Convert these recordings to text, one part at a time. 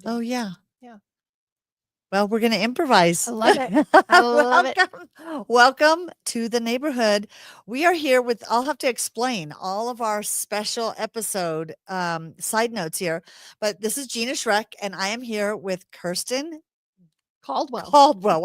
do. Oh, yeah. Yeah. Well, we're going to improvise. I love it. I love it. Welcome to the neighborhood. We are here with, I'll have to explain all of our special episode side notes here, but this is Gina Schreck, and I am here with Kerstin Caldwell.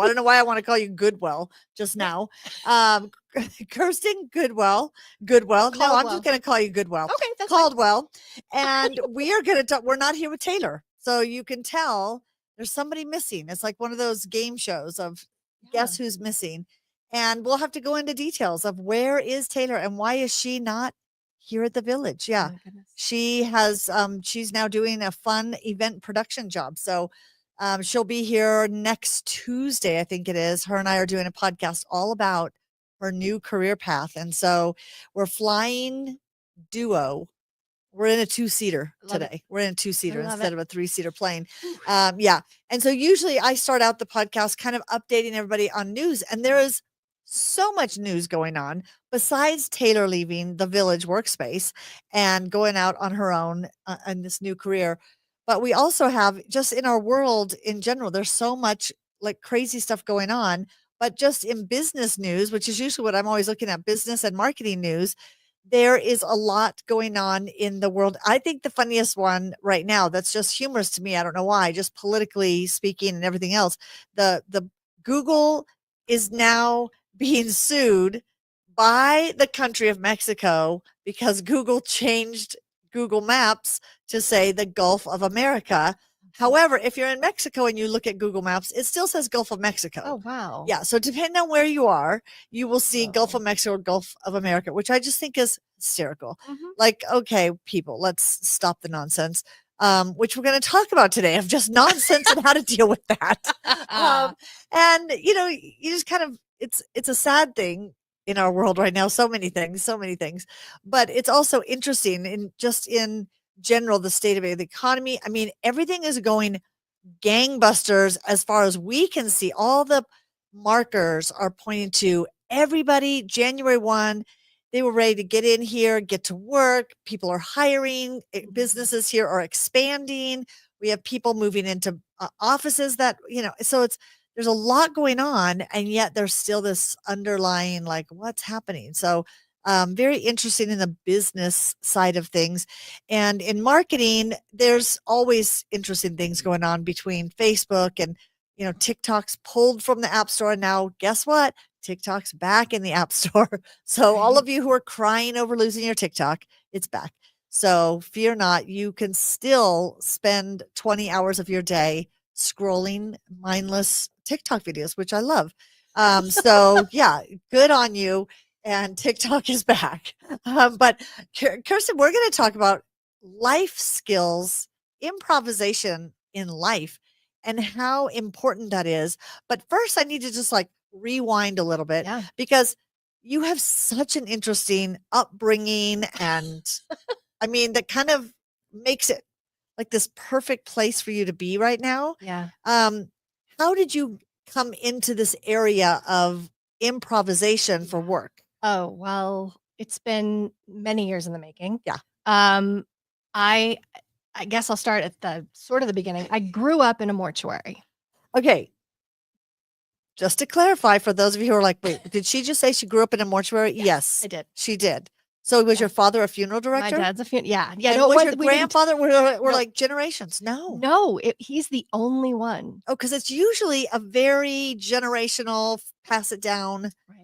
I don't know why I want to call you Goodwell just now. Kerstin Goodwell. No, I'm just going to call you Goodwell. Okay, that's Caldwell. And we are going to talk. We're not here with Taylor. So you can tell there's somebody missing. It's like one of those game shows of guess who's missing. And we'll have to go into details of where is Taylor and why is she not here at the village? Yeah. Oh, goodness. She has, she's now doing a fun event production job. So she'll be here next Tuesday, I think it is. Her and I are doing a podcast all about her new career path. And so we're flying duo. We're in a 2-seater today. We're in a 2-seater instead of a 3-seater plane. Yeah. And so usually I start out the podcast kind of updating everybody on news. And there is so much news going on besides Taylor leaving the village workspace and going out on her own in this new career. But we also have just in our world in general, there's so much like crazy stuff going on. But just in business news, which is usually what I'm always looking at, business and marketing news, there is a lot going on in the world. I think the funniest one right now that's just humorous to me, I don't know why, just politically speaking and everything else, the Google is now being sued by the country of Mexico because Google changed Google Maps to say the Gulf of America. However, if you're in Mexico and you look at Google Maps, it still says Gulf of Mexico. Oh, wow. Yeah. So depending on where you are, you will see Gulf of Mexico or Gulf of America, which I just think is hysterical. Like, okay, people, let's stop the nonsense, which we're going to talk about today of just nonsense and how to deal with that. And, you know, you just kind of, it's a sad thing in our world right now. So many things, but it's also interesting in general, the state of the economy. I mean, everything is going gangbusters as far as we can see. All the markers are pointing to everybody. January 1, they were ready to get in here, get to work. People are hiring. Businesses here are expanding. We have people moving into offices that, you know, so there's a lot going on, and yet there's still this underlying, like, what's happening? So very interesting in the business side of things. And in marketing, there's always interesting things going on between Facebook and, you know, TikTok's pulled from the App Store. And now guess what? TikTok's back in the App Store. So all of you who are crying over losing your TikTok, it's back. So fear not, you can still spend 20 hours of your day scrolling mindless TikTok videos, which I love. So yeah, good on you. And TikTok is back. But Kerstin, we're going to talk about life skills, improvisation in life, and how important that is. But first, I need to just like rewind a little bit because you have such an interesting upbringing. And I mean, that kind of makes it like this perfect place for you to be right now. Yeah. How did you come into this area of improvisation for work? Oh, well, it's been many years in the making. Yeah. I guess I'll start at the beginning. I grew up in a mortuary. Okay. Just to clarify for those of you who are like, wait, did she just say she grew up in a mortuary? Yes, I did. She did. So was your father a funeral director? My dad's a funeral. Yeah. And No, was your grandfather? We're like generations. No, he's the only one. Oh, because it's usually a very generational, pass it down. Right.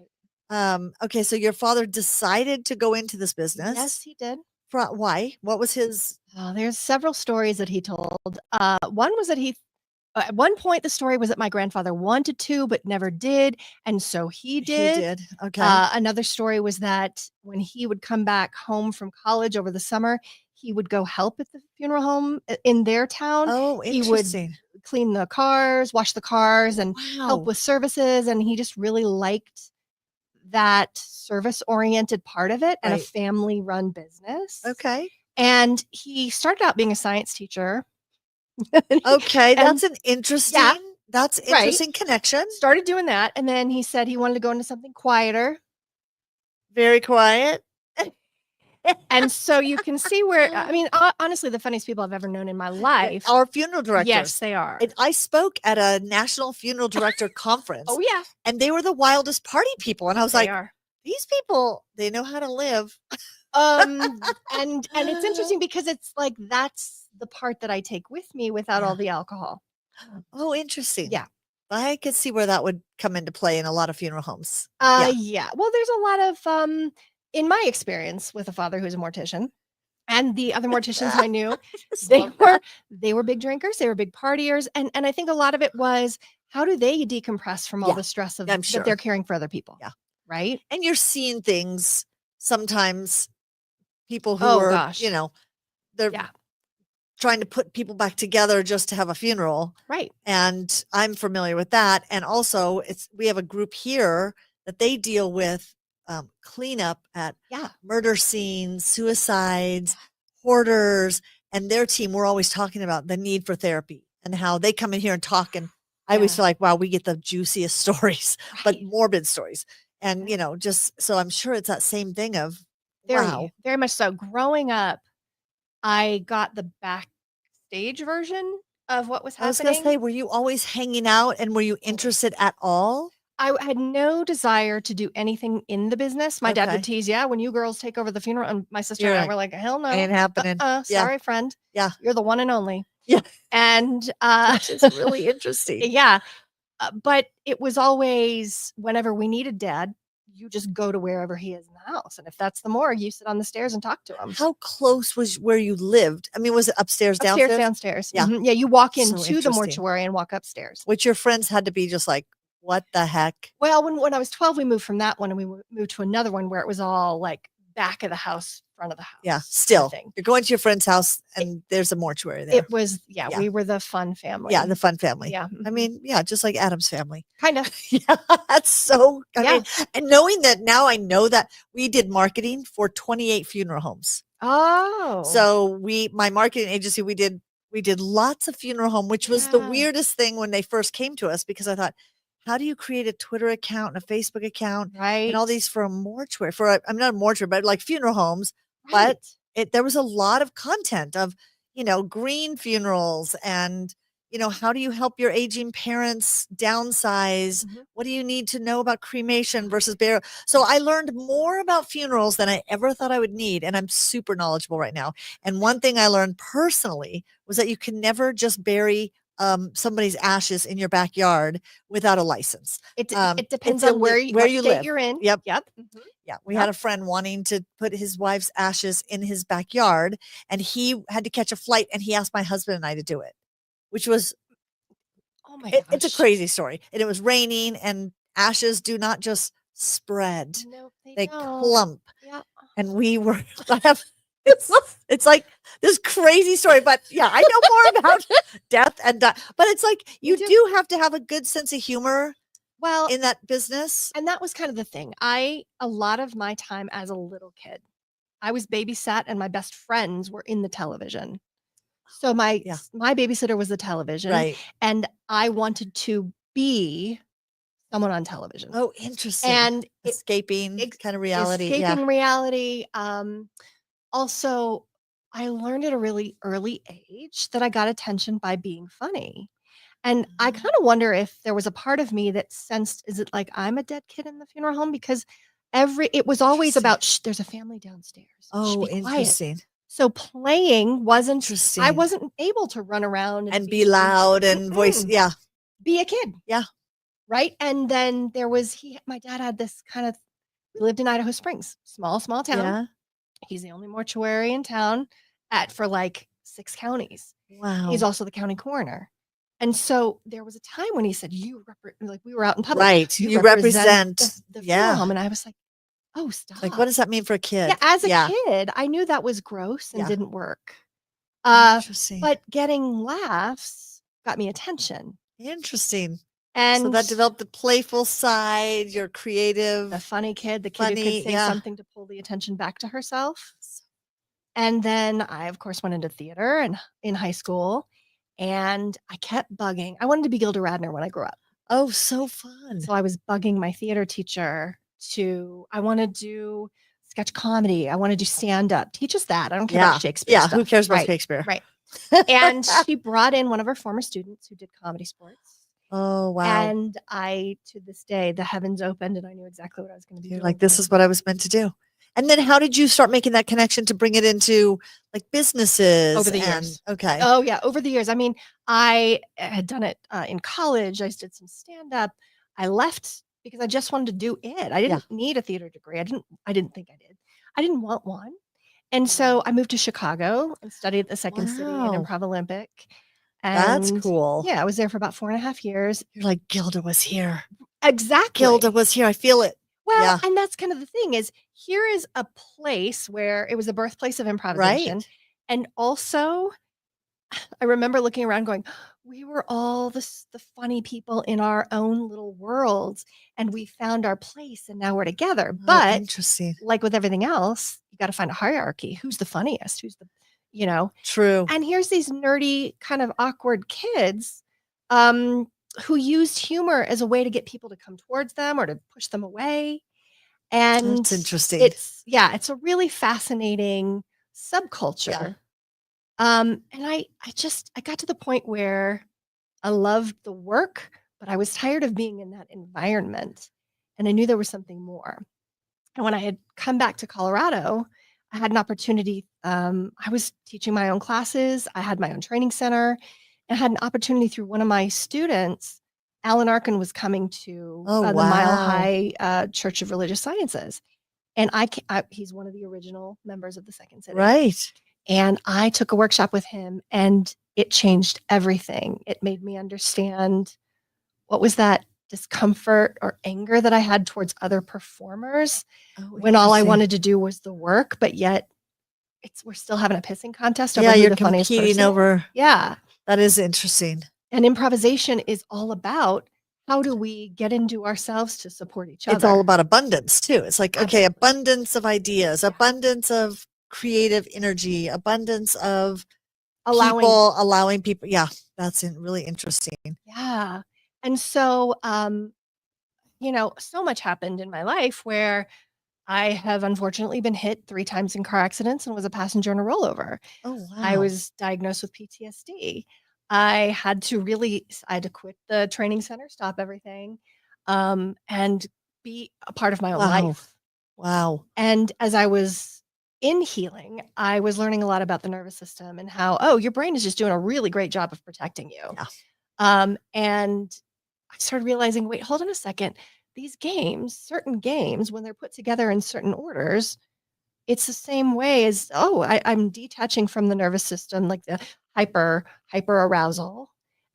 Okay, so your father decided to go into this business. Yes, he did. Why? What was his? There's several stories that he told. One was that at one point, the story was that my grandfather wanted to, but never did. And so he did. He did. Okay. Another story was that when he would come back home from college over the summer, he would go help at the funeral home in their town. Oh, interesting. He would clean the cars, wash the cars, and help with services. And he just really liked that service-oriented part of it and a family-run business. Okay. And he started out being a science teacher. Okay, that's an interesting connection. Started doing that, and then he said he wanted to go into something quieter. Very quiet. And so you can see where, I mean, honestly, the funniest people I've ever known in my life are funeral directors. Yes, they are. I spoke at a national funeral director conference. Oh, yeah. And they were the wildest party people. And I was They like, are. these people, they know how to live. And it's interesting because it's like that's the part that I take with me without all the alcohol. Oh, interesting. Yeah. I could see where that would come into play in a lot of funeral homes. Yeah. Well, there's a lot of in my experience with a father who's a mortician and the other morticians I knew, they were big drinkers, they were big partiers, and I think a lot of it was how do they decompress from all the stress of that they're caring for other people? Yeah. Right? And you're seeing things sometimes people who are, they're trying to put people back together just to have a funeral. Right. And I'm familiar with that. And also we have a group here that they deal with cleanup at murder scenes, suicides, hoarders, and their team. We're always talking about the need for therapy and how they come in here and talk. And I always feel like, wow, we get the juiciest stories, but morbid stories. And, just so I'm sure it's that same thing of, very much so. Growing up, I got the backstage version of what was happening. I was going to say, were you always hanging out and were you interested at all? I had no desire to do anything in the business. My dad would tease, when you girls take over the funeral. And my sister and I were like, hell no. Ain't happening. Sorry, friend. Yeah. You're the one and only. Yeah. And which is really interesting. Yeah. But it was always whenever we needed dad, you just go to wherever he is in the house. And if that's the morgue, you sit on the stairs and talk to him. How close was where you lived? I mean, was it upstairs, downstairs? Downstairs. Yeah. Mm-hmm. Yeah. You walk into the mortuary and walk upstairs. Which your friends had to be just like, what the heck? Well, when I was 12, we moved from that one and we moved to another one where it was all like back of the house, front of the house. Yeah. Still, you're going to your friend's house and there's a mortuary there. It was, we were the fun family. Yeah. The fun family. Yeah. I mean, just like Adam's family. Kind of. Yeah. That's so, I mean, and knowing that now I know that we did marketing for 28 funeral homes. Oh. So my marketing agency, we did lots of funeral home, which was the weirdest thing when they first came to us, because I thought, how do you create a Twitter account and a Facebook account and all these for a mortuary I'm not a mortuary, but like funeral homes, but there was a lot of content of, green funerals and, how do you help your aging parents downsize? Mm-hmm. What do you need to know about cremation versus burial? So I learned more about funerals than I ever thought I would need. And I'm super knowledgeable right now. And one thing I learned personally was that you can never just bury somebody's ashes in your backyard without a license. It depends on where you live. You're in. Yep. Mm-hmm. Yeah. We had a friend wanting to put his wife's ashes in his backyard, and he had to catch a flight, and he asked my husband and I to do it, which was, oh my gosh. It's a crazy story. And it was raining, and ashes do not just spread. No, they don't. Clump. Yeah. And we were, it's like this crazy story, but I know more about death and but it's like you do have to have a good sense of humor in that business. And that was kind of the thing. A lot of my time as a little kid, I was babysat and my best friends were in the television. So my babysitter was the television, right? And I wanted to be someone on television. Oh, interesting. And escaping kind of reality. Escaping reality. Also, I learned at a really early age that I got attention by being funny. And I kind of wonder if there was a part of me that sensed, is it like I'm a dead kid in the funeral home? Because it was always about, there's a family downstairs. Oh, interesting. Quiet. So playing wasn't, I wasn't able to run around and be loud and voice. Yeah. Be a kid. Yeah. Right. And then there was, my dad had this kind of, we lived in Idaho Springs, small town. Yeah. He's the only mortuary in town for like 6 counties. Wow. He's also the county coroner. And so there was a time when he said, we were out in public. Right. You represent the funeral home. And I was like, oh, stop. Like, what does that mean for a kid? Yeah. As a kid, I knew that was gross and didn't work. Interesting. But getting laughs got me attention. Interesting. And so that developed the playful side, your creative. The funny kid, the kid who could say something to pull the attention back to herself. And then I, of course, went into theater and in high school, and I kept bugging. I wanted to be Gilda Radner when I grew up. Oh, so fun. So I was bugging my theater teacher I want to do sketch comedy. I want to do stand up. Teach us that. I don't care about Shakespeare Yeah. stuff. Who cares about Right. Shakespeare? Right. And she brought in one of her former students who did comedy sports. Oh, wow. And I, to this day, the heavens opened and I knew exactly what I was going to be You're doing. like, this is what I was meant to do. And then how did you start making that connection to bring it into like businesses? Over the years. Okay. Oh, yeah. Over the years. I mean, I had done it in college. I did some stand up. I left because I just wanted to do it. I didn't need a theater degree. I didn't think I did. I didn't want one. And so I moved to Chicago and studied at the Second City and Wow. Improv Olympic. That's And cool. yeah, I was there for about 4.5 years. You're like, Gilda was here. Exactly. Gilda was here. I feel it. Well, Yeah. and that's kind of the thing is here is a place where it was the birthplace of improvisation. Right. And also, I remember looking around going, we were all the funny people in our own little worlds and we found our place and now we're together. Oh, But interesting. like with everything else, you got to find a hierarchy. Who's the funniest? Who's the, True. And here's these nerdy kind of awkward kids who used humor as a way to get people to come towards them or to push them away. And That's interesting. it's a really fascinating subculture. And I got to the point where I loved the work, but I was tired of being in that environment. And I knew there was something more. And when I had come back to Colorado, I had an opportunity. I was teaching my own classes. I had my own training center. And I had an opportunity through one of my students. Alan Arkin was coming to the Mile High Church of Religious Sciences. And he's one of the original members of the Second City. Right. And I took a workshop with him and it changed everything. It made me understand what was that discomfort or anger that I had towards other performers when all I wanted to do was the work, but yet we're still having a pissing contest over who the funniest person is. Over. Yeah. That is interesting. And improvisation is all about how do we get into ourselves to support each other? It's all about abundance too. It's like, okay, abundance of ideas, abundance of creative energy, abundance of allowing people. Yeah, that's really interesting. Yeah. And so, so much happened in my life where I have unfortunately been hit 3 times in car accidents and was a passenger in a rollover. Oh, wow. I was diagnosed with PTSD. I had to quit the training center, stop everything, and be a part of my own life. Wow. And as I was in healing, I was learning a lot about the nervous system and how, your brain is just doing a really great job of protecting you. Yeah. And I started realizing, wait, hold on a second. These games, certain games, when they're put together in certain orders, it's the same way as, I'm detaching from the nervous system, like the hyper arousal,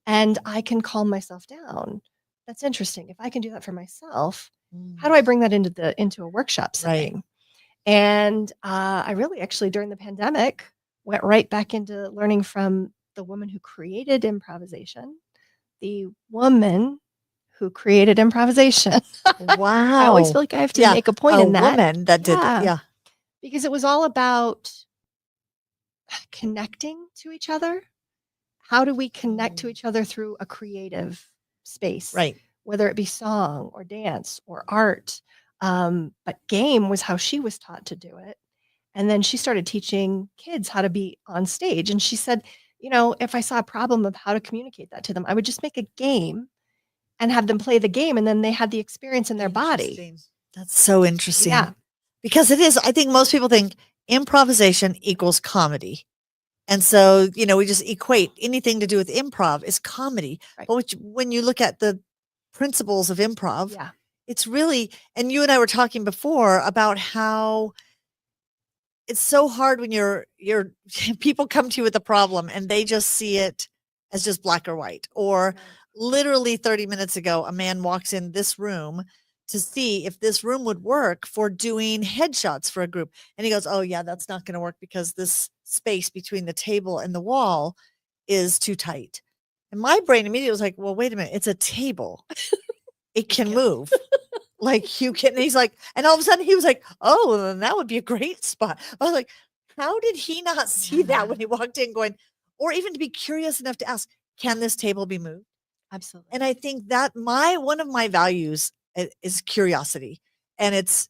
and I can calm myself down. That's interesting. If I can do that for myself, how do I bring that into a workshop setting? Right. And I really actually during the pandemic went right back into learning from the woman who created improvisation, the woman who created improvisation. Wow. I always feel like I have to make a point in that. A woman that did. Yeah. Because it was all about connecting to each other. How do we connect to each other through a creative space? Right. Whether it be song or dance or art. But game was how she was taught to do it. And then she started teaching kids how to be on stage. And she said, if I saw a problem of how to communicate that to them, I would just make a game and have them play the game. And then they had the experience in their body. That's so interesting. Yeah. Because it is, I think most people think improvisation equals comedy. And so, we just equate anything to do with improv is comedy. Right. But when you look at the principles of improv, it's really, and you and I were talking before about how it's so hard when you're people come to you with a problem and they just see it as just black or white. Or literally 30 minutes ago, a man walks in this room to see if this room would work for doing headshots for a group. And he goes, oh yeah, that's not going to work because this space between the table and the wall is too tight. And my brain immediately was like, well, wait a minute. It's a table. It can move. Like you can, he's like, and all of a sudden he was like, oh, well, then that would be a great spot. I was like, how did he not see that when he walked in going, or even to be curious enough to ask, can this table be moved? Absolutely. And I think that one of my values is curiosity. And it's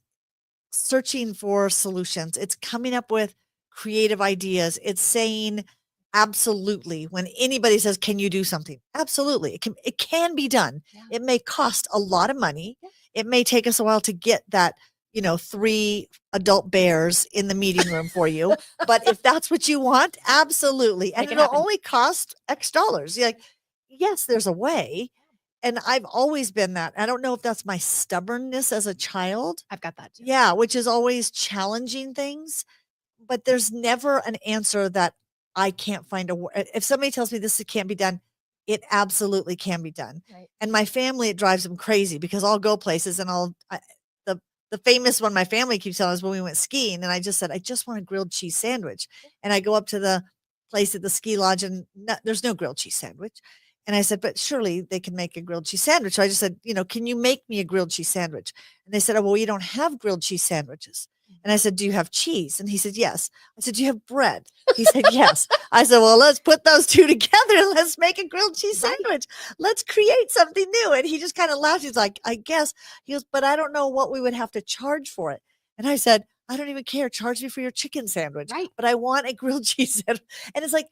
searching for solutions. It's coming up with creative ideas. It's saying absolutely when anybody says, "Can you do something?" Absolutely. It can be done. Yeah. It may cost a lot of money. Yeah. It may take us a while to get that, 3 adult bears in the meeting room for you, but if that's what you want, absolutely. And Make it it'll happen. only cost X dollars. You're like, yes, there's a way. And I've always been that. I don't know if that's my stubbornness as a child. I've got that too. Yeah, which is always challenging things, but there's never an answer that I can't find if somebody tells me this can't be done, it absolutely can be done. Right. And my family, it drives them crazy because I'll go places and the the famous one my family keeps telling us when we went skiing, and I just said, "I just want a grilled cheese sandwich." And I go up to the place at the ski lodge and there's no grilled cheese sandwich. And I said, "But surely they can make a grilled cheese sandwich." So I just said, "Can you make me a grilled cheese sandwich?" And they said, "Oh, well, you don't have grilled cheese sandwiches." And I said, "Do you have cheese?" And he said, "Yes." I said, "Do you have bread?" He said, "Yes." I said, "Well, let's put those two together and let's make a grilled cheese Right. sandwich. Let's create something new." And he just kind of laughed. He's like, "I guess." He goes, "But I don't know what we would have to charge for it." And I said, "I don't even care. Charge me for your chicken sandwich. Right. But I want a grilled cheese sandwich." And it's like,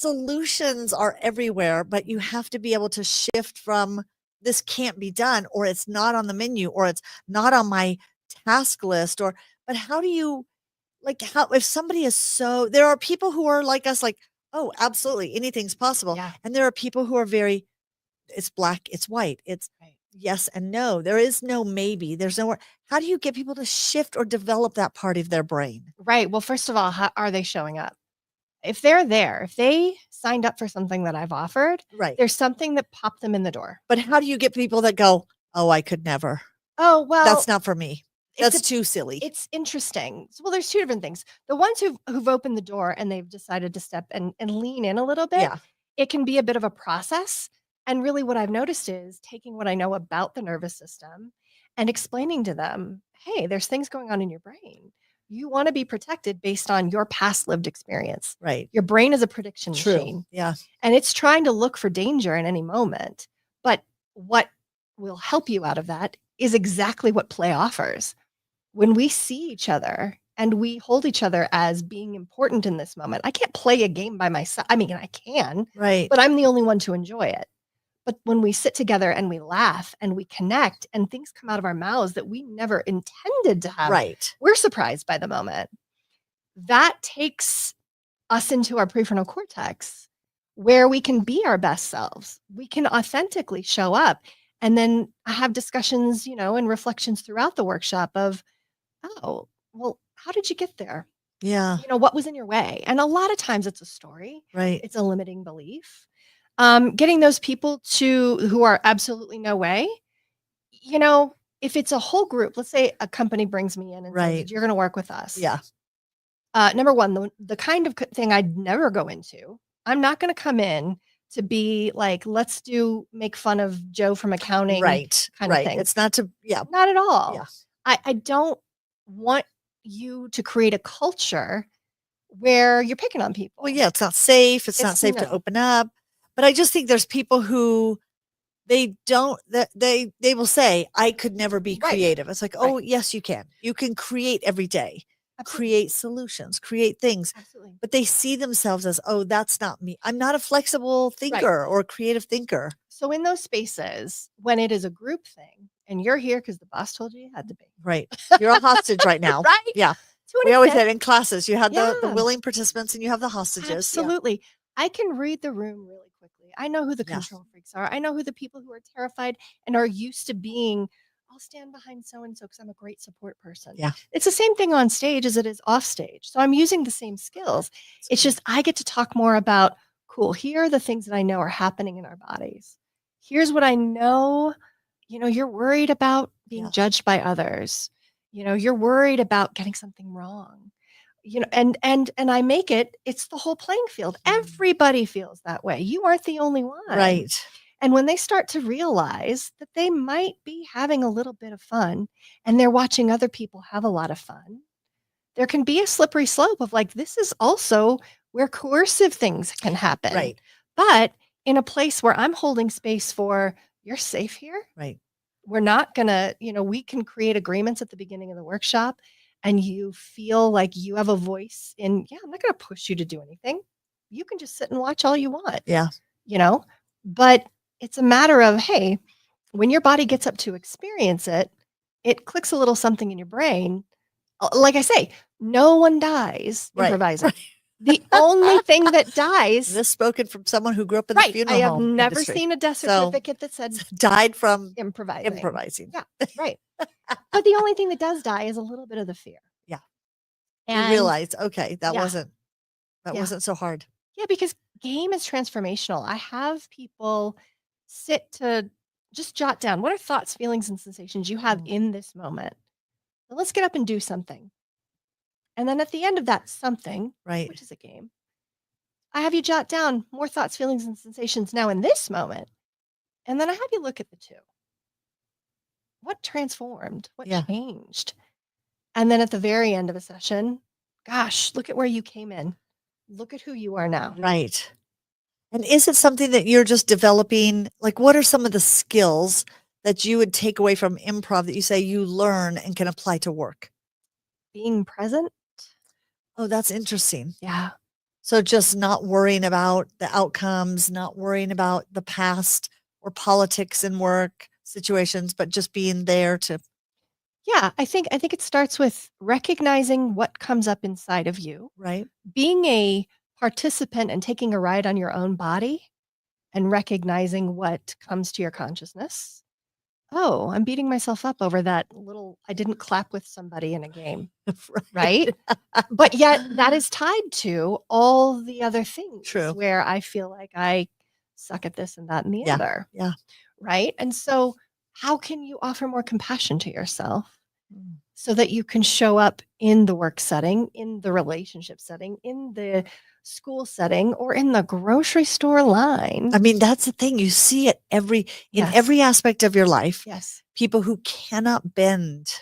solutions are everywhere, but you have to be able to shift from this can't be done, or it's not on the menu, or it's not on my task list, but how do you, like, how, if somebody is there are people who are like us, like, "Oh, absolutely, anything's possible." Yeah. And there are people who are very, it's black, it's white, it's Right. yes and no. There is no maybe. There's no, how do you get people to shift or develop that part of their brain? Right. Well, first of all, how are they showing up? If they're there, if they signed up for something that I've offered, Right. there's something that popped them in the door. But how do you get people that go, "Oh, I could never. Oh, well, That's not for me. it's That's too silly." it's interesting. Well, there's two different things. The ones who've opened the door and they've decided to step and lean in a little bit, Yeah. it can be a bit of a process. And really what I've noticed is taking what I know about the nervous system and explaining to them, hey, there's things going on in your brain. You want to be protected based on your past lived experience. Right. Your brain is a prediction True. machine. Yeah. And it's trying to look for danger in any moment. But what will help you out of that is exactly what play offers. When we see each other and we hold each other as being important in this moment, I can't play a game by myself. I mean, I can, Right. but I'm the only one to enjoy it. But when we sit together and we laugh and we connect and things come out of our mouths that we never intended to have, Right. we're surprised by the moment. That takes us into our prefrontal cortex where we can be our best selves. We can authentically show up and then have discussions, and reflections throughout the workshop of, oh, well, how did you get there? Yeah. What was in your way? And a lot of times it's a story. Right. It's a limiting belief. Getting those people who are absolutely no way, if it's a whole group, let's say a company brings me in and Right. says, you're going to work with us. Yeah. Number one, the kind of thing I'd never go into, I'm not going to come in to be like, let's make fun of Joe from accounting Right. kind of Right. thing. It's not to, yeah. Not at all. Yeah. I don't want you to create a culture where you're picking on people. Well, yeah, it's not safe. It's not It's safe to no. open up. But I just think there's people who they don't, that they will say, "I could never be Right. creative." It's like, Right. "Oh, yes, you can. You can create every day. Absolutely. Create solutions, create things." Absolutely. But they see themselves as, "Oh, that's not me. I'm not a flexible thinker or a creative thinker." So in those spaces, when it is a group thing and you're here because the boss told you had to be. Right. You're a hostage right now. Right? Yeah. To We an always extent, had in classes, you had the yeah. willing participants and you have the hostages. Yeah. Absolutely. I can read the room really quickly. I know who the Yeah. control freaks are. I know who the people who are terrified and are used to being, I'll stand behind so and so because I'm a great support person. Yeah. It's the same thing on stage as it is off stage. So I'm using the same skills. It's just I get to talk more about, cool, here are the things that I know are happening in our bodies. Here's what I know. You're worried about being judged by others. You're worried about getting something wrong. And I make it's the whole playing field. Everybody feels that way. You aren't the only one. Right. And when they start to realize that they might be having a little bit of fun and they're watching other people have a lot of fun, there can be a slippery slope of like, this is also where coercive things can happen. Right. But in a place where I'm holding space for, you're safe here. Right. We're not going to, we can create agreements at the beginning of the workshop and you feel like you have a voice in, yeah, I'm not going to push you to do anything. You can just sit and watch all you want, Yeah. you know? But it's a matter of, hey, when your body gets up to experience it, it clicks a little something in your brain. Like I say, no one dies Right. improvising. The only thing that dies, This spoken from someone who grew up in the right? I funeral have home never industry. seen a death So certificate that said died from improvising. improvising. Yeah, right. But the only thing that does die is a little bit of the fear. Yeah. You And realize, okay, that yeah, wasn't so hard. yeah, because game is transformational. I have people sit to just jot down what are thoughts, feelings, and sensations you have Mm. in this moment. Now let's get up and do something. And then at the end of that something, Right. which is a game, I have you jot down more thoughts, feelings, and sensations now in this moment. And then I have you look at the two. What transformed? What Yeah. changed? And then at the very end of a session, gosh, look at where you came in. Look at who you are now. Right. And is it something that you're just developing? Like, what are some of the skills that you would take away from improv that you say you learn and can apply to work? Being present. Oh, that's interesting. Yeah. So just not worrying about the outcomes, not worrying about the past or politics in work situations, but just being there to Yeah, I think it starts with recognizing what comes up inside of you, right. being a participant and taking a ride on your own body and recognizing what comes to your consciousness. Oh, I'm beating myself up over that little I didn't clap with somebody in a game, right? But yet that is tied to all the other things True. where I feel like I suck at this and that and the Yeah. other, Yeah. right? And so how can you offer more compassion to yourself Mm. so that you can show up in the work setting, in the relationship setting, in the school setting, or in the grocery store line? I mean, that's the thing. You see it in Yes. every aspect of your life. Yes. People who cannot bend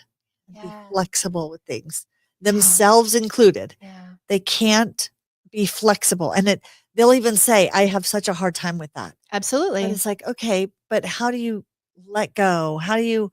and be Yeah. flexible with things, themselves included. Yeah. They can't be flexible. And they'll even say, I have such a hard time with that. But Absolutely. it's like, okay, but how do you let go? How do you,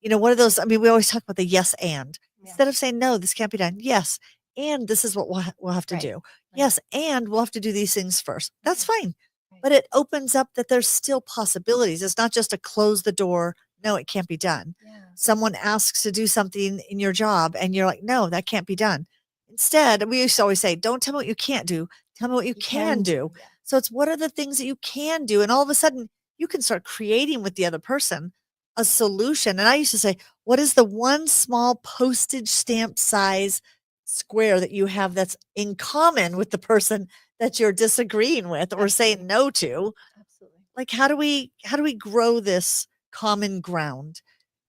what are those? I mean, we always talk about the yes and. Yeah. Instead of saying, no, this can't be done. Yes. And this is what we'll have to Right. do. Right. Yes. And we'll have to do these things first. That's fine. Right. But it opens up that there's still possibilities. It's not just a close the door. No, it can't be done. Yeah. Someone asks to do something in your job and you're like, no, that can't be done. Instead, we used to always say, don't tell me what you can't do. Tell me what you can do. Yeah. So it's what are the things that you can do? And all of a sudden, you can start creating with the other person a solution. And I used to say, what is the one small postage stamp size square that you have that's in common with the person that you're disagreeing with or saying no to? Absolutely. Like, how do we grow this common ground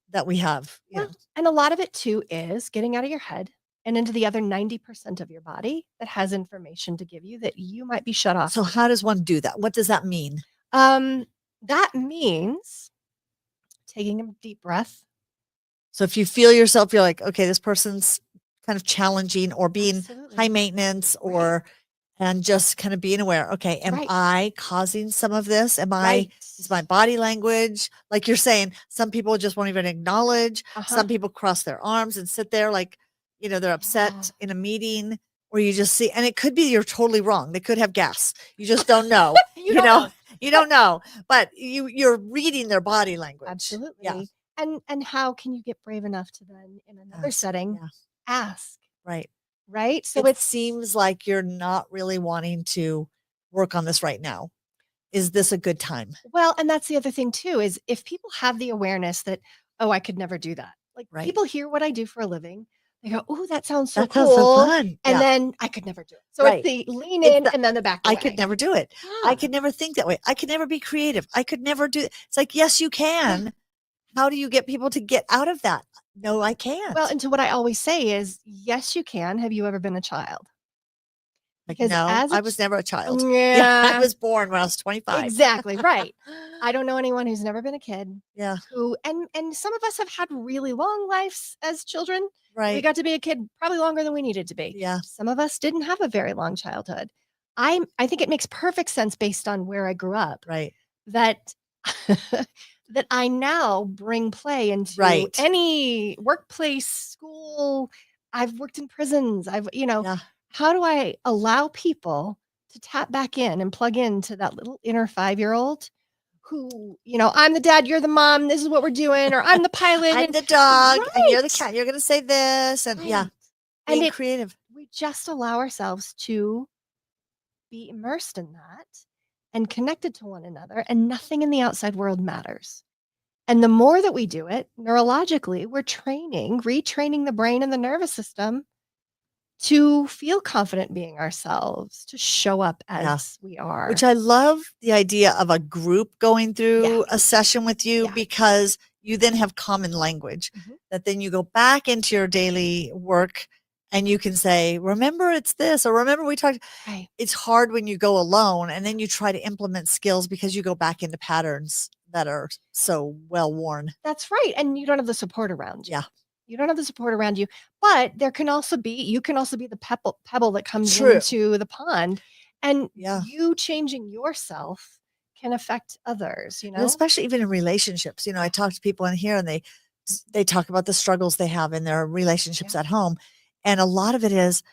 that we have? Well, and a lot of it too is getting out of your head and into the other 90% of your body that has information to give you that you might be shut off. So how does one do that? What does that mean? That means taking a deep breath. So if you feel yourself, you're like, okay, this person's kind of challenging or being Absolutely. high maintenance and just kind of being aware. Okay, am Right. I causing some of this? Right. Is my body language, like you're saying, some people just won't even acknowledge. Some people cross their arms and sit there like, they're upset in a meeting or you just see, and it could be you're totally wrong. They could have gas. You just don't know. You don't know. You don't know, but you're reading their body language. Absolutely. Yeah. And how can you get brave enough to then in another setting ask? Right. Right? So it seems like you're not really wanting to work on this right now. Is this a good time? Well, and that's the other thing too, is if people have the awareness that, oh, I could never do that. Like people hear what I do for a living. They go, oh, that sounds so That sounds so cool. fun. And then I could never do it. So Right. it's the lean in and then the back away. I could never do it. I could never think that way. I could never be creative. I could never do it. It's like, yes, you can. How do you get people to get out of that? No, I can't. Well, and to what I always say is, yes, you can. Have you ever been a child? Because no, I was never a child. Yeah. I was born when I was 25. Exactly, right. I don't know anyone who's never been a kid. Yeah. Who and some of us have had really long lives as children. Right. We got to be a kid probably longer than we needed to be. Yeah. Some of us didn't have a very long childhood. I think it makes perfect sense based on where I grew up. Right. That that I now bring play into Right. any workplace, school, I've worked in prisons. Yeah. How do I allow people to tap back in and plug into that little inner 5-year-old who, I'm the dad, you're the mom, this is what we're doing, or I'm the pilot I'm and the dog and you're the right. cat. You're going to say this. And yeah, Right. And being creative. we just allow ourselves to be immersed in that and connected to one another, and nothing in the outside world matters. And the more that we do it neurologically, we're retraining the brain and the nervous system to feel confident being ourselves, to show up Yeah. as we Which are. I love the idea of a group going Yeah. through a session with you Yeah. because you then have common language that then you go back into your daily work and you can say, remember it's this, or remember we talked. Right. It's hard when you go alone and then you try to implement skills because you go back into patterns that are so well worn. That's right. And you don't have the support around you. Yeah. You don't have the support around you. But you can also be the pebble that comes True. into the pond. And Yeah. you changing yourself can affect others, And especially even in relationships. I talk to people in here and they talk about the struggles they have in their relationships at home. And a lot of it is,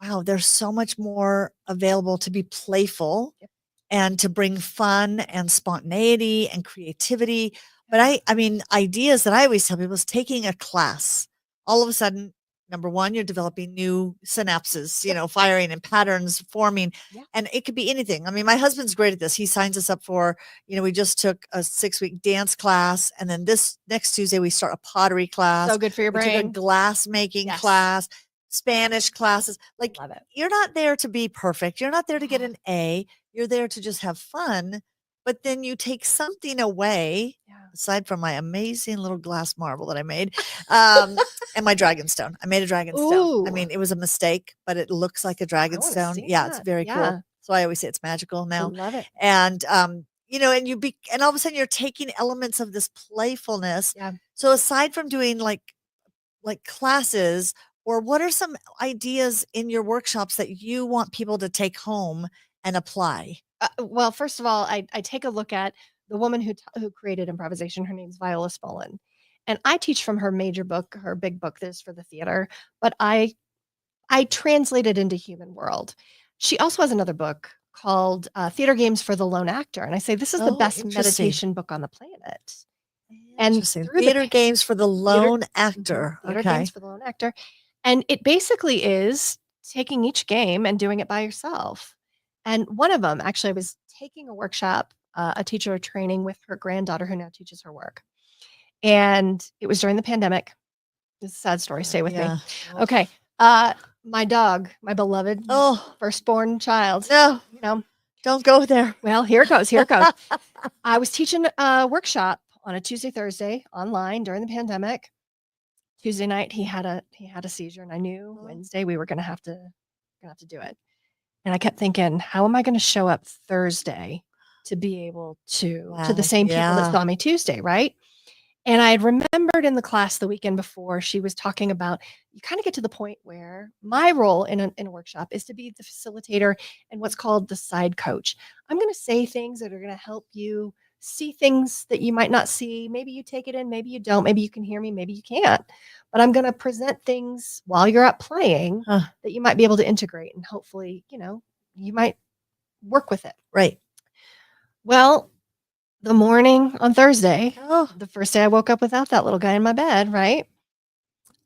wow, there's so much more available to be playful and to bring fun and spontaneity and creativity. But I mean, ideas that I always tell people is taking a class. All of a sudden, number one, you're developing new synapses, firing and patterns forming. Yeah. And it could be anything. I mean, my husband's great at this. He signs us up for, we just took a 6-week dance class. And then this next Tuesday, we start a pottery class. So good for your We took a brain. glass making class, Spanish classes. Like, Love it. you're not there to be perfect. You're not there to get an A. You're there to just have fun. But then you take something away, aside from my amazing little glass marble that I made, and my dragon stone. I made a dragon stone. I mean, it was a mistake, but it looks like a dragon stone. Yeah, it's very cool. So I always say it's magical now. I love it. And and all of a sudden you're taking elements of this playfulness. Yeah. So aside from doing like classes, or what are some ideas in your workshops that you want people to take home and apply? Well, first of all, I take a look at the woman who created improvisation. Her name's Viola Spolin. And I teach from her major book, her big book that is for the theater, but I translate it into human world. She also has another book called Theater Games for the Lone Actor. And I say, this is the best meditation book on the planet. And Theater games for the lone actor. Theater games for the lone actor. And it basically is taking each game and doing it by yourself. And one of them, actually, I was taking a workshop, a teacher training with her granddaughter who now teaches her work. And it was during the pandemic. This is a sad story. Stay with me. Okay. My dog, my beloved firstborn child. No, don't go there. Well, here it goes. I was teaching a workshop on a Tuesday, Thursday online during the pandemic. Tuesday night, he had a seizure, and I knew Wednesday we were going to have to do it. And I kept thinking, how am I going to show up Thursday to be able to the same people that saw me Tuesday, right? And I had remembered in the class the weekend before, she was talking about, you kind of get to the point where my role in a workshop is to be the facilitator and what's called the side coach. I'm going to say things that are going to help you see things that you might not see. Maybe you take it in, maybe you don't. Maybe you can hear me, maybe you can't. But I'm going to present things while you're out playing that you might be able to integrate, and hopefully, you might work with it. Right. Well, the morning on Thursday, the first day I woke up without that little guy in my bed, right?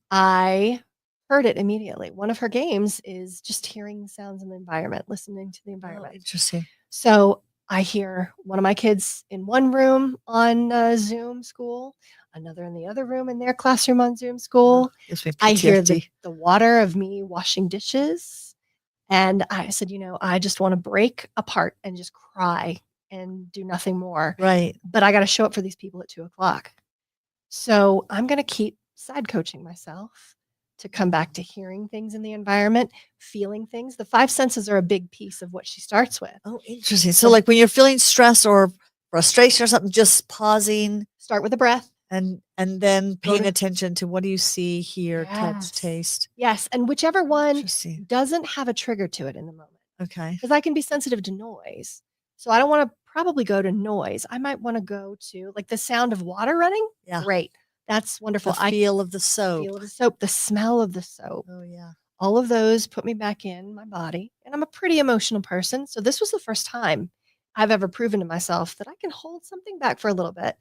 I heard it immediately. One of her games is just hearing the sounds in the environment, listening to the environment. Interesting. So I hear one of my kids in one room on Zoom school, another in the other room in their classroom on Zoom school. I hear the water of me washing dishes. And I said, I just want to break apart and just cry and do nothing more. Right. But I got to show up for these people at 2:00. So I'm going to keep side coaching myself to come back to hearing things in the environment, feeling things. The 5 senses are a big piece of what she starts with. Oh, interesting. So like when you're feeling stress or frustration or something, just pausing. Start with a breath. And then paying attention to what do you see, hear, touch, taste. Yes. And whichever one doesn't have a trigger to it in the moment. Okay. Because I can be sensitive to noise. So I don't want to probably go to noise. I might want to go to like the sound of water running. Yeah. Great. That's wonderful. The feel of the The soap. feel of the soap, the smell of the soap. Oh, yeah. All of those put me back in my body, and I'm a pretty emotional person, so this was the first time I've ever proven to myself that I can hold something back for a little bit,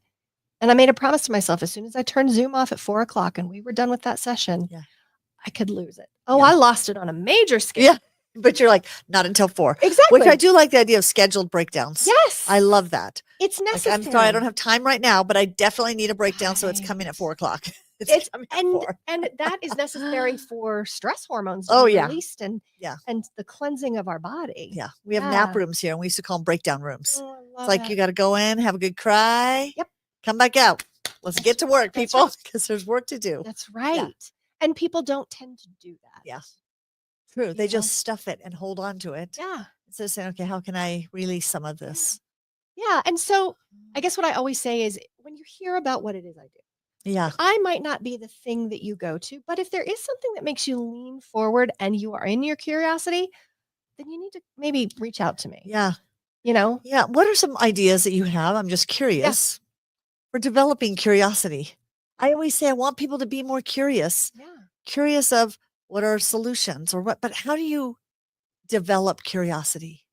and I made a promise to myself as soon as I turned Zoom off at 4 o'clock and we were done with that session, Yeah. I could lose it. Oh, Yeah. I lost it on a major scale. Yeah. But you're like, not until 4. Exactly. Which I do like the idea of scheduled breakdowns. Yes. I love that. It's Like, necessary. I'm sorry, I don't have time right now, but I definitely need a breakdown, so it's coming at 4 o'clock. It's coming at 4. And that is necessary for stress hormones to Oh, be yeah. released and Yeah. the cleansing of our body. Yeah. We have nap rooms here, and we used to call them breakdown rooms. Oh, I It's love like it. you got to go in, have a good cry. Yep. Come back out. Let's get to work, That's people, right. because there's work to do. That's right. And people don't tend to do that. Yeah. True. They know? just stuff it and hold on to it. Yeah. Instead of saying, okay, how can I release some of this? Yeah. And so I guess what I always say is when you hear about what it is I do, Yeah. I might not be the thing that you go to, but if there is something that makes you lean forward and you are in your curiosity, then you need to maybe reach out to me. Yeah. You know? Yeah. What are some ideas that you have? I'm just curious for developing curiosity. I always say I want people to be more curious. Yeah. Curious of what are solutions or what, but how do you develop curiosity?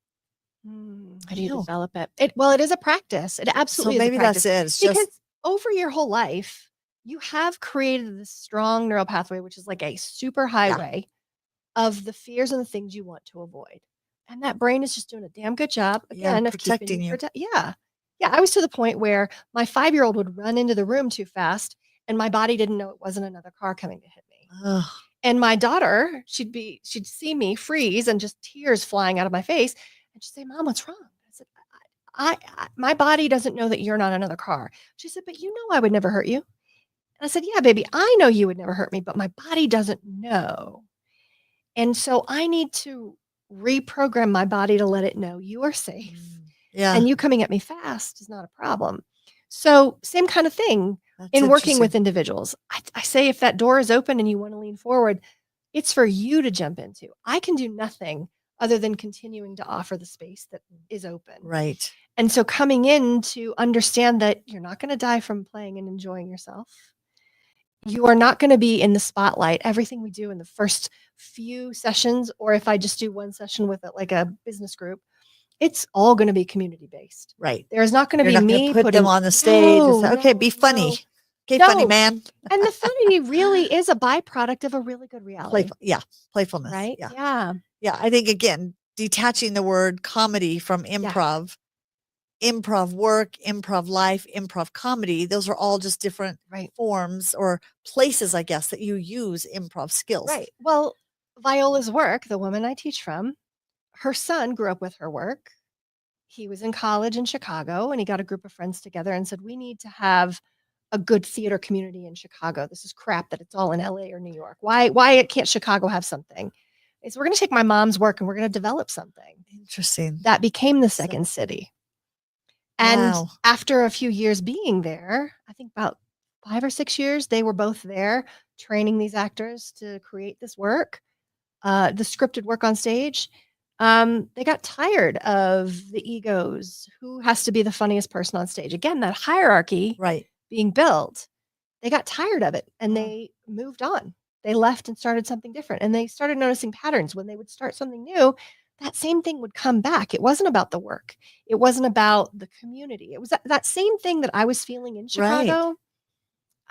How do you develop it? Well, it is a practice. It absolutely So is a maybe practice. that's it. It's Because just over your whole life, you have created this strong neural pathway, which is like a super highway of the fears and the things you want to avoid. And that brain is just doing a damn good job, again, of protecting keeping you. Yeah. Yeah. I was to the point where my 5-year-old would run into the room too fast and my body didn't know it wasn't another car coming to hit me. Ugh. And my daughter, she'd see me freeze and just tears flying out of my face. And she'd say, Mom, what's wrong? I said, my body doesn't know that you're not another car. She said, but you know I would never hurt you. And I said, yeah, baby, I know you would never hurt me, but my body doesn't know. And so I need to reprogram my body to let it know you are safe. Yeah. And you coming at me fast is not a problem. So same kind of thing in working with individuals. I say if that door is open and you want to lean forward, it's for you to jump into. I can do nothing other than continuing to offer the space that is open. Right. And so coming in to understand that you're not going to die from playing and enjoying yourself. You are not going to be in the spotlight. Everything we do in the first few sessions, or if I just do one session with it, like a business group, it's all going to be community based. Right. There's not going to be not me put them on the stage and say, okay, be funny. Okay, funny man. And the funny really is a byproduct of a really good reality. Playfulness. Right? Yeah. Yeah. I think, again, detaching the word comedy from improv, improv work, improv life, improv comedy, those are all just different forms or places, I guess, that you use improv skills. Right. Well, Viola's work, the woman I teach from, her son grew up with her work. He was in college in Chicago and he got a group of friends together and said, we need to have a good theater community in Chicago. This is crap that it's all in LA or New York. Why can't Chicago have something? So we're going to take my mom's work and we're going to develop something. Interesting. That became the second city. And after a few years being there, I think about 5 or 6 years, they were both there training these actors to create this work, the scripted work on stage. They got tired of the egos. Who has to be the funniest person on stage? Again, that hierarchy being built. They got tired of it and they moved on. They left and started something different. And they started noticing patterns. When they would start something new, that same thing would come back. It wasn't about the work. It wasn't about the community. It was that same thing that I was feeling in Chicago.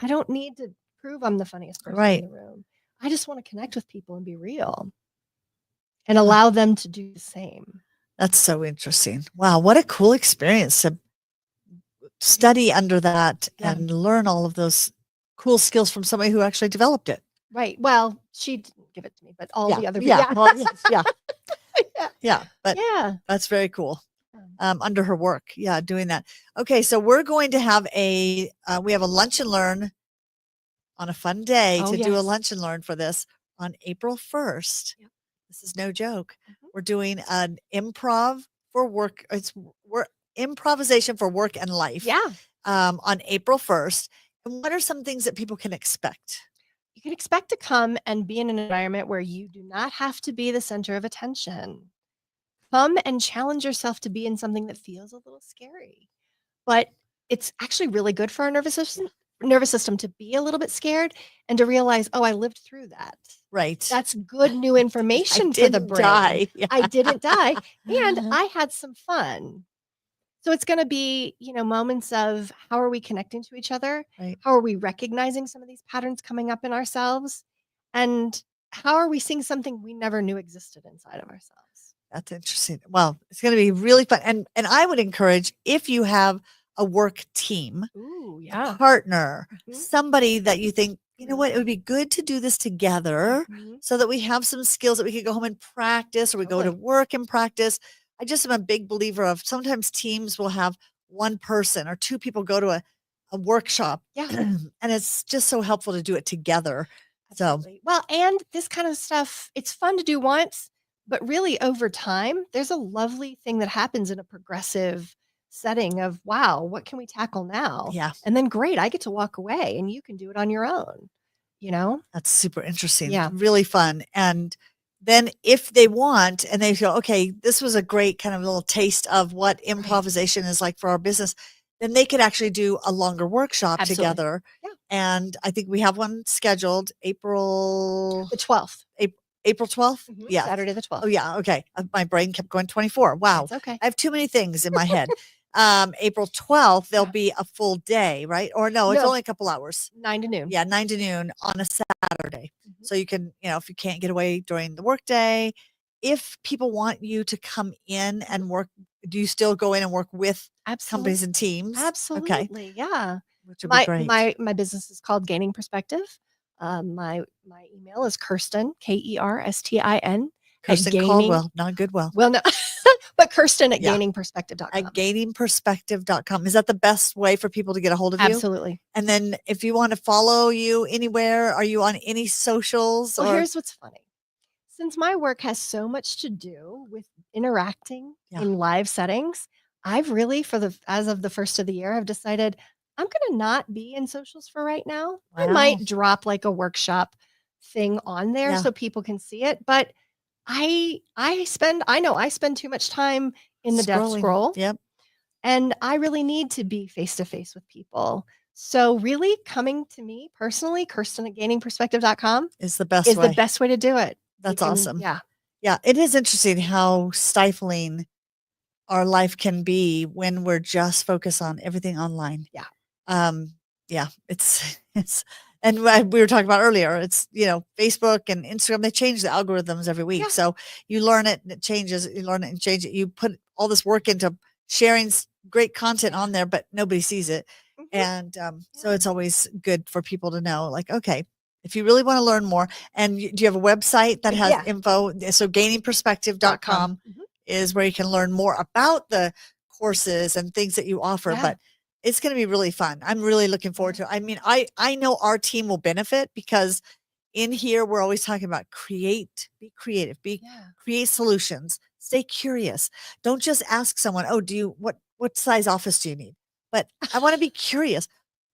I don't need to prove I'm the funniest person in the room. I just want to connect with people and be real and allow them to do the same. That's so interesting. Wow. What a cool experience to study under that and learn all of those cool skills from somebody who actually developed it. Right. Well, she didn't give it to me, but all the other people. Well, but yeah, that's very cool. Under her work. Yeah. Doing that. Okay. So we're going to have we have a lunch and learn on a fun day to do a lunch and learn for this on April 1st. This is no joke. We're doing an improv for work. We're improvisation for work and life. On April 1st. And what are some things that people can expect? You can expect to come and be in an environment where you do not have to be the center of attention. Come and challenge yourself to be in something that feels a little scary, but it's actually really good for our nervous system. nervous system to be a little bit scared and to realize, oh, I lived through that. Right. That's good new I information for the didn't brain. die. Yeah. I didn't die and I had some fun. So it's going to be, moments of how are we connecting to each other? Right. How are we recognizing some of these patterns coming up in ourselves? And how are we seeing something we never knew existed inside of ourselves? That's interesting. Well, it's going to be really fun. And I would encourage, if you have a work team, Ooh, a yeah. partner, Mhm. somebody that you think, you know what, it would be good to do this together Mhm. so that we have some skills that we could go home and practice, or we go to Totally. work and practice. I just am a big believer of, sometimes teams will have one person or two people go to a workshop, Yeah. and it's just so helpful to do it together. So Absolutely. Well, and this kind of stuff, it's fun to do once, but really over time, there's a lovely thing that happens in a progressive setting of, wow, what can we tackle now? yeah, And then great, I get to walk away and you can do it on your own, you know? that's super interesting, Yeah. really fun. And then if they want and they feel, okay, this was a great kind of little taste of what Right. improvisation is like for our business, then they could actually do a longer workshop Absolutely. together. Yeah. And I think we have one scheduled April The 12th. April 12th. Yeah. Saturday the Oh 12th. yeah. Okay. My brain kept going 24. Wow. It's okay. I have too many things in my head. April 12th, there'll Yeah. be a full day, right? Or no, it's No, only a couple hours. 9 to noon. Yeah, 9 to noon on a Saturday. Mhm. So you can, if you can't get away during the workday, if people want you to come in Mhm. and work, do you still go in and work with Absolutely. companies and teams? Okay, Absolutely. Yeah. which would be My great. my my business is called Gaining Perspective. My email is Kerstin, Kerstin, at Kerstin gaming. Caldwell, not Goodwill. Well, no, but Kerstin at Yeah, at gainingperspective.com. gainingperspective.com. Is that the best way for people to get a hold of you? Absolutely. And then if you want to follow you anywhere, are you on any socials Well, or? here's what's funny. Since my work has so much to do with interacting Yeah. in live settings, I've really, as of the first of the year, I've decided I'm going to not be in socials for right now. I Wow. might drop like a workshop thing on there Yeah. so people can see it, but I know I spend too much time in the death Scrolling. scroll, Yep. and I really need to be face to face with people. So really coming to me personally, Kirsten at gainingperspective.com Is the best is the way. best way to do it. You That's can, awesome. yeah, Yeah, it is interesting how stifling our life can be when we're just focused on everything online. yeah, Um, yeah, it's it's and we were talking about earlier, it's, Facebook and Instagram, they change the algorithms every week. yeah. So you learn it and it changes, you learn it and change it. You put all this work into sharing great content Yeah. on there, but nobody sees it. Mhm. And so Yeah. it's always good for people to know, like, okay, if you really want to learn more, and do you have a website that has Yeah. info? So .com. gainingperspective.com Mhm. is where you can learn more about the courses and things that you offer. Yeah. But it's going to be really fun. I'm really looking forward Yeah. to it. I mean, I know our team will benefit because in here we're always talking about be creative, Yeah. create solutions, stay curious. Don't just ask someone, "Oh, what size office do you need?" But I want to be curious.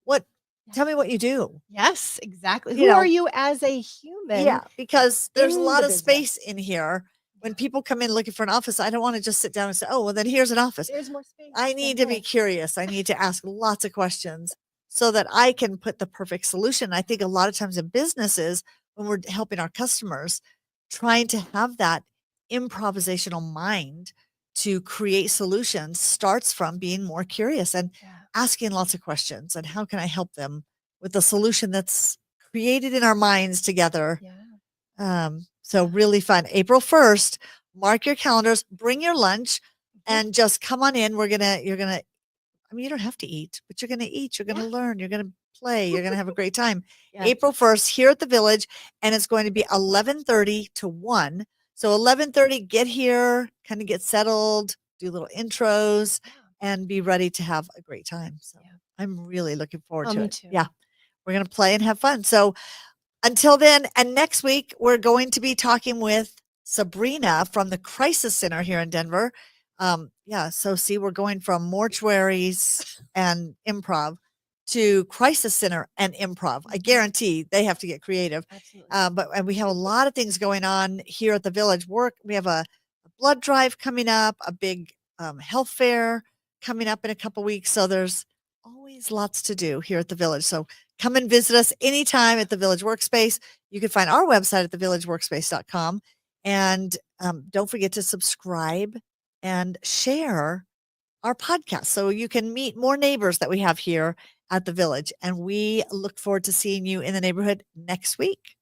What Yeah. Tell me what you do. Yes, exactly. You Who are know, you as a human yeah, because there's a in lot the of space business? in here. Yeah. When people come in looking for an office, I don't want to just sit down and say, "Oh, well, then here's an office." There's more space I than need to be here. curious. I need to ask lots of questions so that I can put the perfect solution. I think a lot of times in businesses, when we're helping our customers, trying to have that improvisational mind to create solutions starts from being more curious and Yeah. asking lots of questions. And how can I help them with a solution that's created in our minds together? Yeah. So Yeah. really fun. April 1st, mark your calendars, bring your lunch, Mhm. and just come on in. You're gonna, I mean, you don't have to eat, but you're gonna eat, you're Yeah. gonna learn, you're gonna play, you're gonna have a great time. Yeah. April 1st here at the Village, and it's going to be 11:30 to 1. So 11:30, get here, kind of get settled, do little intros, Yeah. and be ready to have a great time. So Yeah. I'm really looking forward Oh, to me it. too. Yeah, we're gonna play and have fun. So until then, and next week, we're going to be talking with Sabrina from the Crisis Center here in Denver. Yeah, so see, we're going from mortuaries and improv to Crisis Center and improv. I Mhm. guarantee they have to get creative. Absolutely. And we have a lot of things going on here at the Village. We have a blood drive coming up, a big health fair coming up in a couple weeks. So there's always always lots to do here at the Village. So come and visit us anytime at the Village Workspace. You can find our website at thevillageworkspace.com. And don't forget to subscribe and share our podcast so you can meet more neighbors that we have here at the Village. And we look forward to seeing you in the neighborhood next week.